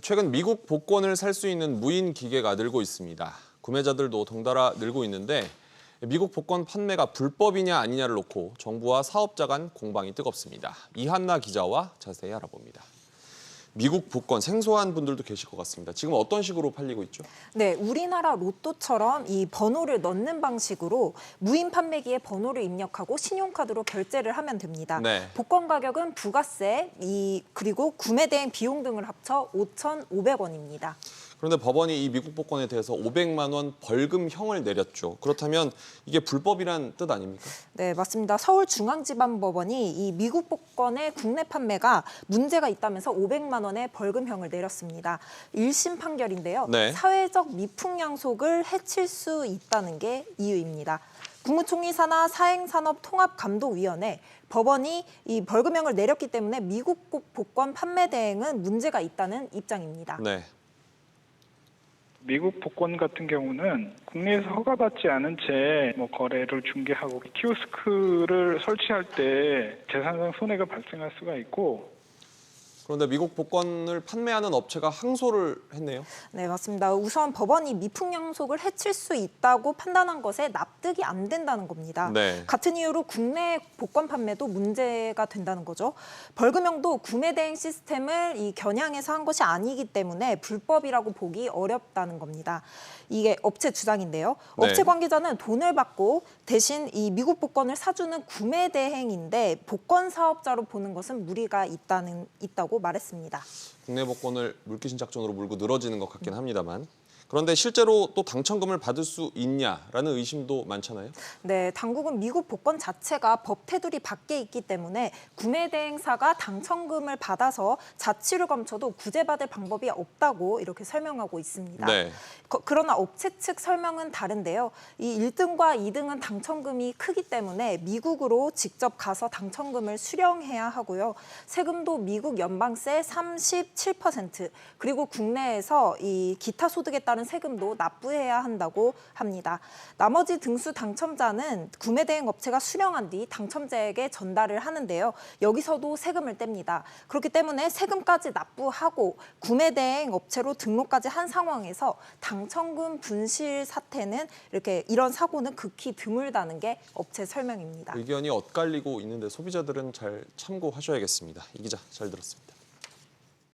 최근 미국 복권을 살 수 있는 무인 기계가 늘고 있습니다. 구매자들도 덩달아 늘고 있는데 미국 복권 판매가 불법이냐 아니냐를 놓고 정부와 사업자 간 공방이 뜨겁습니다. 이한나 기자와 자세히 알아봅니다. 미국 복권 생소한 분들도 계실 것 같습니다. 지금 어떤 식으로 팔리고 있죠? 네, 우리나라 로또처럼 이 번호를 넣는 방식으로 무인 판매기에 번호를 입력하고 신용카드로 결제를 하면 됩니다. 네. 복권 가격은 부가세, 그리고 구매 대행 비용 등을 합쳐 5,500원입니다. 그런데 법원이 이 미국 복권에 대해서 500만 원 벌금형을 내렸죠. 그렇다면 이게 불법이란 뜻 아닙니까? 네, 맞습니다. 서울중앙지방법원이 이 미국 복권의 국내 판매가 문제가 있다면서 500만 원의 벌금형을 내렸습니다. 1심 판결인데요. 네. 사회적 미풍양속을 해칠 수 있다는 게 이유입니다. 국무총리 산하 사행산업통합감독위원회 법원이 이 벌금형을 내렸기 때문에 미국 복권 판매 대행은 문제가 있다는 입장입니다. 네. 미국 복권 같은 경우는 국내에서 허가받지 않은 채 거래를 중개하고 키오스크를 설치할 때 재산상 손해가 발생할 수가 있고, 그런데 미국 복권을 판매하는 업체가 항소를 했네요. 네, 맞습니다. 우선 법원이 미풍양속을 해칠 수 있다고 판단한 것에 납득이 안 된다는 겁니다. 네. 같은 이유로 국내 복권 판매도 문제가 된다는 거죠. 벌금형도 구매 대행 시스템을 겨냥해서 한 것이 아니기 때문에 불법이라고 보기 어렵다는 겁니다. 이게 업체 주장인데요. 네. 업체 관계자는 돈을 받고 대신 이 미국 복권을 사주는 구매 대행인데 복권 사업자로 보는 것은 무리가 있다고 말했습니다. 국내 복권을 물귀신 작전으로 물고 늘어지는 것 같긴 합니다만. 그런데 실제로 또 당첨금을 받을 수 있냐라는 의심도 많잖아요. 네, 당국은 미국 복권 자체가 법 테두리 밖에 있기 때문에 구매 대행사가 당첨금을 받아서 자치를 감춰도 구제받을 방법이 없다고 이렇게 설명하고 있습니다. 네. 그러나 업체 측 설명은 다른데요. 이 1등과 2등은 당첨금이 크기 때문에 미국으로 직접 가서 당첨금을 수령해야 하고요. 세금도 미국 연방세 37%, 그리고 국내에서 이 기타 소득에 따른 세금도 납부해야 한다고 합니다. 나머지 등수 당첨자는 구매 대행 업체가 수령한 뒤 당첨자에게 전달을 하는데요. 여기서도 세금을 뗍니다. 그렇기 때문에 세금까지 납부하고 구매 대행 업체로 등록까지 한 상황에서 당첨금 분실 사태는 이런 사고는 극히 드물다는 게 업체 설명입니다. 의견이 엇갈리고 있는데 소비자들은 잘 참고하셔야겠습니다. 이 기자 잘 들었습니다.